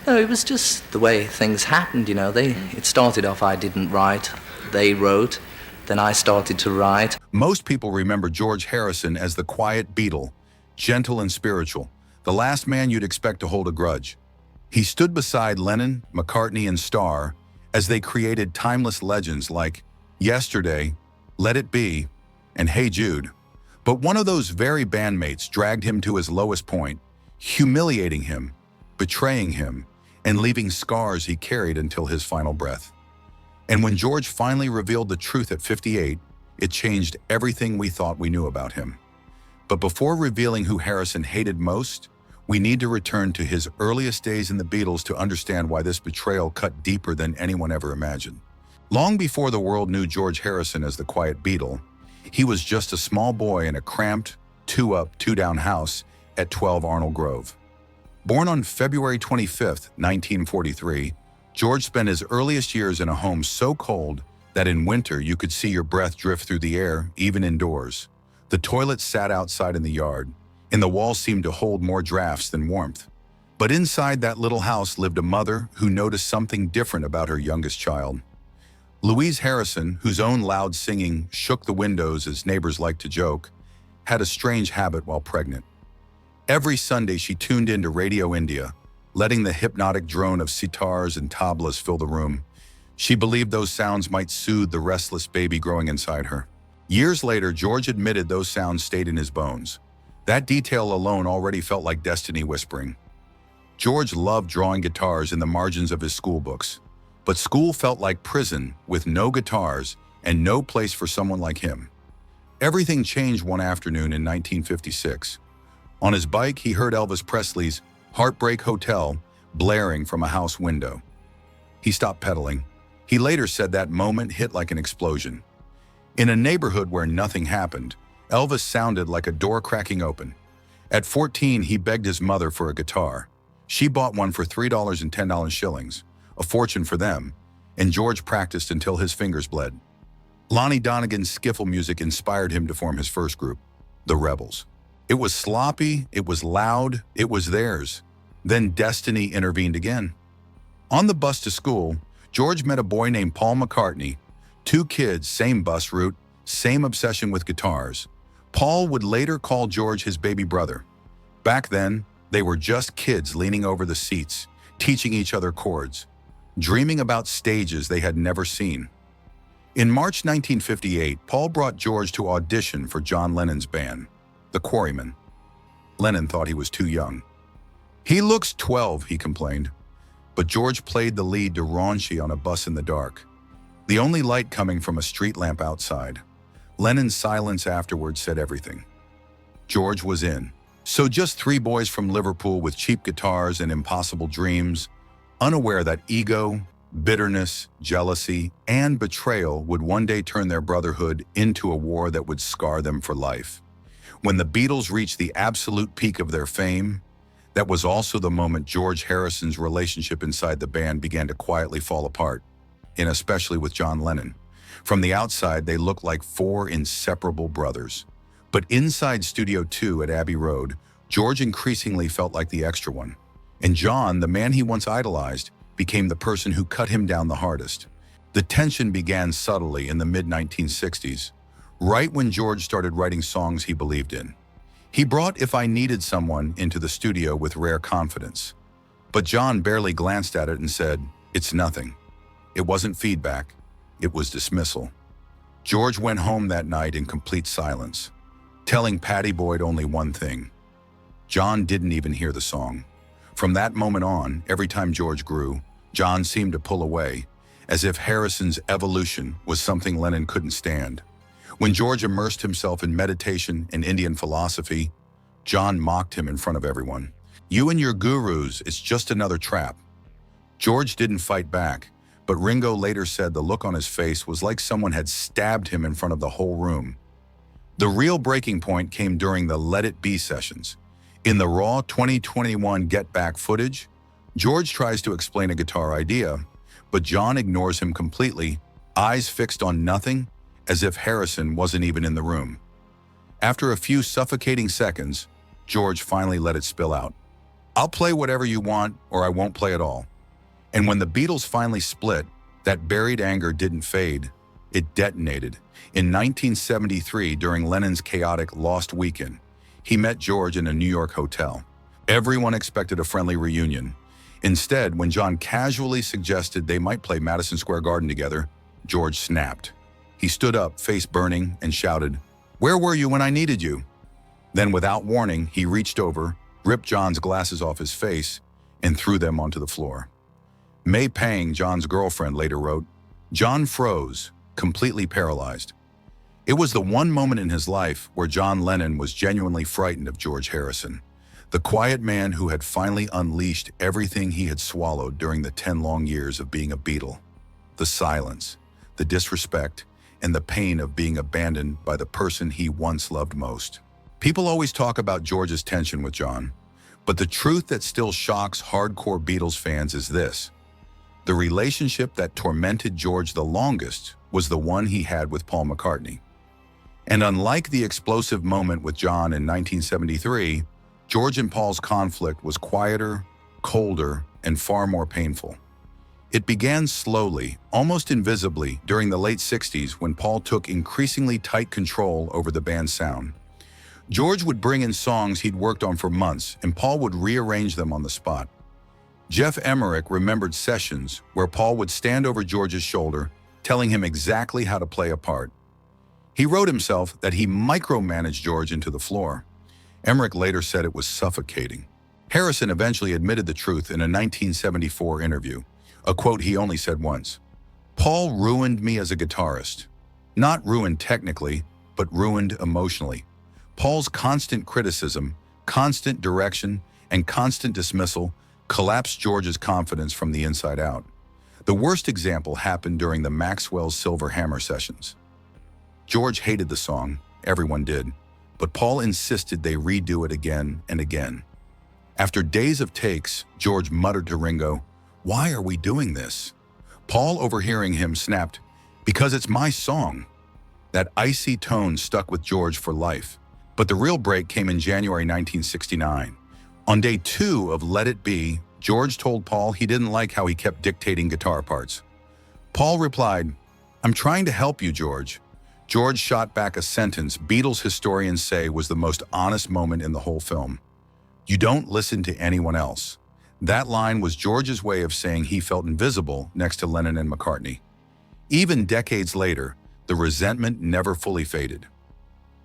No, it was just the way things happened, you know. It started off I didn't write, they wrote, then I started to write. Most people remember George Harrison as the quiet Beatle, gentle and spiritual, the last man you'd expect to hold a grudge. He stood beside Lennon, McCartney, and Starr as they created timeless legends like Yesterday, Let It Be, and Hey Jude. But one of those very bandmates dragged him to his lowest point, humiliating him, betraying him, and leaving scars he carried until his final breath. And when George finally revealed the truth at 58, it changed everything we thought we knew about him. But before revealing who Harrison hated most, we need to return to his earliest days in the Beatles to understand why this betrayal cut deeper than anyone ever imagined. Long before the world knew George Harrison as the Quiet Beatle, he was just a small boy in a cramped, two-up, two-down house at 12 Arnold Grove. Born on February 25, 1943, George spent his earliest years in a home so cold that in winter you could see your breath drift through the air, even indoors. The toilet sat outside in the yard, and the walls seemed to hold more drafts than warmth. But inside that little house lived a mother who noticed something different about her youngest child. Louise Harrison, whose own loud singing shook the windows as neighbors liked to joke, had a strange habit while pregnant. Every Sunday she tuned into Radio India, letting the hypnotic drone of sitars and tablas fill the room. She believed those sounds might soothe the restless baby growing inside her. Years later, George admitted those sounds stayed in his bones. That detail alone already felt like destiny whispering. George loved drawing guitars in the margins of his school books, but school felt like prison with no guitars and no place for someone like him. Everything changed one afternoon in 1956. On his bike, he heard Elvis Presley's Heartbreak Hotel blaring from a house window. He stopped pedaling. He later said that moment hit like an explosion. In a neighborhood where nothing happened, Elvis sounded like a door cracking open. At 14, he begged his mother for a guitar. She bought one for $3.10 shillings, a fortune for them, and George practiced until his fingers bled. Lonnie Donegan's skiffle music inspired him to form his first group, the Rebels. It was sloppy, it was loud, it was theirs. Then destiny intervened again. On the bus to school, George met a boy named Paul McCartney. Two kids, same bus route, same obsession with guitars. Paul would later call George his baby brother. Back then, they were just kids leaning over the seats, teaching each other chords, dreaming about stages they had never seen. In March 1958, Paul brought George to audition for John Lennon's band, the Quarrymen. Lennon thought he was too young. "He looks 12, he complained. But George played the lead to Raunchy on a bus in the dark, the only light coming from a street lamp outside. Lennon's silence afterwards said everything. George was in. So just three boys from Liverpool with cheap guitars and impossible dreams, unaware that ego, bitterness, jealousy, and betrayal would one day turn their brotherhood into a war that would scar them for life. When the Beatles reached the absolute peak of their fame, that was also the moment George Harrison's relationship inside the band began to quietly fall apart, and especially with John Lennon. From the outside, they looked like four inseparable brothers. But inside Studio 2 at Abbey Road, George increasingly felt like the extra one. And John, the man he once idolized, became the person who cut him down the hardest. The tension began subtly in the mid-1960s, right when George started writing songs he believed in. He brought If I Needed Someone into the studio with rare confidence. But John barely glanced at it and said, "It's nothing." It wasn't feedback, it was dismissal. George went home that night in complete silence, telling Patty Boyd only one thing. John didn't even hear the song. From that moment on, every time George grew, John seemed to pull away, as if Harrison's evolution was something Lennon couldn't stand. When George immersed himself in meditation and Indian philosophy, John mocked him in front of everyone. "You and your gurus, it's just another trap." George didn't fight back, but Ringo later said the look on his face was like someone had stabbed him in front of the whole room. The real breaking point came during the Let It Be sessions. In the raw 2021 Get Back footage, George tries to explain a guitar idea, but John ignores him completely, eyes fixed on nothing, as if Harrison wasn't even in the room. After a few suffocating seconds, George finally let it spill out. I'll play whatever you want or I won't play at all. And when the Beatles finally split, that buried anger didn't fade. It detonated. In 1973, during Lennon's chaotic Lost Weekend, he met George in a New York hotel. Everyone expected a friendly reunion. Instead, when John casually suggested they might play Madison Square Garden together, George snapped. He stood up, face burning, and shouted, "Where were you when I needed you?" Then, without warning, he reached over, ripped John's glasses off his face, and threw them onto the floor. May Pang, John's girlfriend, later wrote, "John froze, completely paralyzed." It was the one moment in his life where John Lennon was genuinely frightened of George Harrison, the quiet man who had finally unleashed everything he had swallowed during the 10 long years of being a Beatle. The silence, the disrespect, and the pain of being abandoned by the person he once loved most. People always talk about George's tension with John, but the truth that still shocks hardcore Beatles fans is this. The relationship that tormented George the longest was the one he had with Paul McCartney. And unlike the explosive moment with John in 1973, George and Paul's conflict was quieter, colder, and far more painful. It began slowly, almost invisibly, during the late 60s when Paul took increasingly tight control over the band's sound. George would bring in songs he'd worked on for months, and Paul would rearrange them on the spot. Jeff Emmerich remembered sessions where Paul would stand over George's shoulder, telling him exactly how to play a part. He wrote himself that he micromanaged George into the floor. Emmerich later said it was suffocating. Harrison eventually admitted the truth in a 1974 interview, a quote he only said once. "Paul ruined me as a guitarist. Not ruined technically, but ruined emotionally. Paul's constant criticism, constant direction, and constant dismissal collapsed George's confidence from the inside out. The worst example happened during the Maxwell's Silver Hammer sessions. George hated the song, everyone did, but Paul insisted they redo it again and again. After days of takes, George muttered to Ringo, 'Why are we doing this?' Paul, overhearing him, snapped, 'Because it's my song.' That icy tone stuck with George for life. But the real break came in January 1969. On day 2 of Let It Be, George told Paul he didn't like how he kept dictating guitar parts. Paul replied, 'I'm trying to help you, George.' George shot back a sentence Beatles historians say was the most honest moment in the whole film. 'You don't listen to anyone else.' That line was George's way of saying he felt invisible next to Lennon and McCartney. Even decades later, the resentment never fully faded.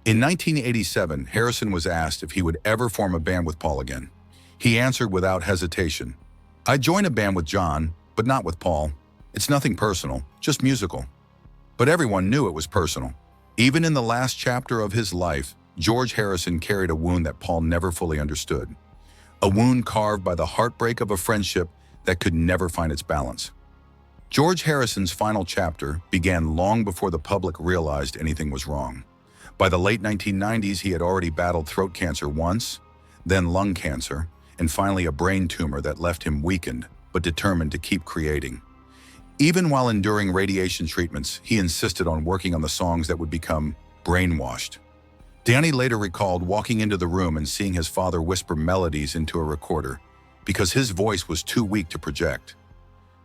In 1987, Harrison was asked if he would ever form a band with Paul again. He answered without hesitation, "I'd join a band with John, but not with Paul. It's nothing personal, just musical." But everyone knew it was personal. Even in the last chapter of his life, George Harrison carried a wound that Paul never fully understood. A wound carved by the heartbreak of a friendship that could never find its balance. George Harrison's final chapter began long before the public realized anything was wrong. By the late 1990s, he had already battled throat cancer once, then lung cancer, and finally a brain tumor that left him weakened, but determined to keep creating. Even while enduring radiation treatments, he insisted on working on the songs that would become Brainwashed. Danny later recalled walking into the room and seeing his father whisper melodies into a recorder because his voice was too weak to project.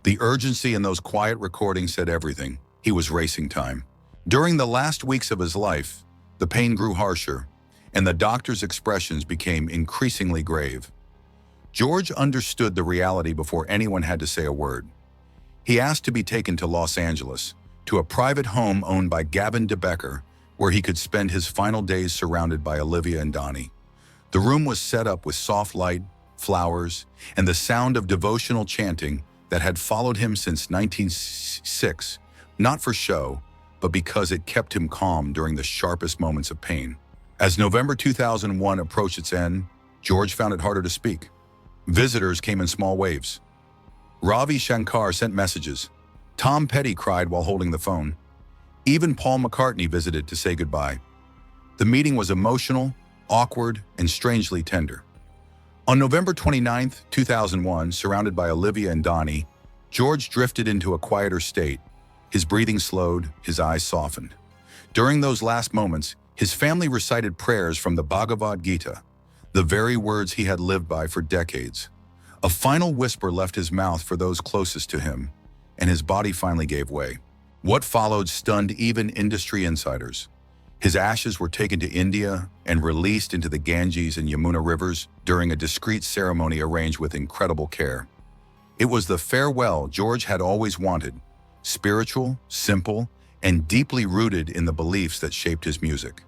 The urgency in those quiet recordings said everything. He was racing time. During the last weeks of his life, the pain grew harsher, and the doctor's expressions became increasingly grave. George understood the reality before anyone had to say a word. He asked to be taken to Los Angeles, to a private home owned by Gavin DeBecker, where he could spend his final days surrounded by Olivia and Donnie. The room was set up with soft light, flowers, and the sound of devotional chanting that had followed him since 1906, not for show, but because it kept him calm during the sharpest moments of pain. As November 2001 approached its end, George found it harder to speak. Visitors came in small waves. Ravi Shankar sent messages. Tom Petty cried while holding the phone. Even Paul McCartney visited to say goodbye. The meeting was emotional, awkward, and strangely tender. On November 29, 2001, surrounded by Olivia and Donnie, George drifted into a quieter state. His breathing slowed, his eyes softened. During those last moments, his family recited prayers from the Bhagavad Gita, the very words he had lived by for decades. A final whisper left his mouth for those closest to him, and his body finally gave way. What followed stunned even industry insiders. His ashes were taken to India and released into the Ganges and Yamuna rivers during a discreet ceremony arranged with incredible care. It was the farewell George had always wanted, spiritual, simple, and deeply rooted in the beliefs that shaped his music.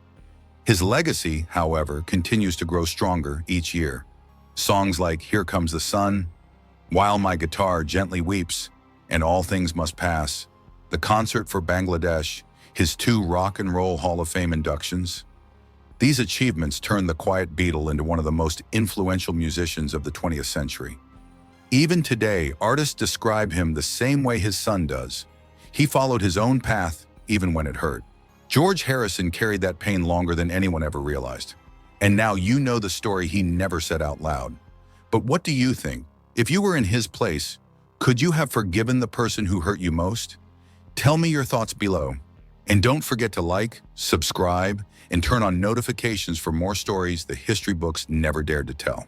His legacy, however, continues to grow stronger each year. Songs like Here Comes the Sun, While My Guitar Gently Weeps, and All Things Must Pass, the concert for Bangladesh, his 2 Rock and Roll Hall of Fame inductions. These achievements turned the Quiet Beatle into one of the most influential musicians of the 20th century. Even today, artists describe him the same way his son does. He followed his own path, even when it hurt. George Harrison carried that pain longer than anyone ever realized. And now you know the story he never said out loud. But what do you think? If you were in his place, could you have forgiven the person who hurt you most? Tell me your thoughts below. And don't forget to like, subscribe, and turn on notifications for more stories the history books never dared to tell.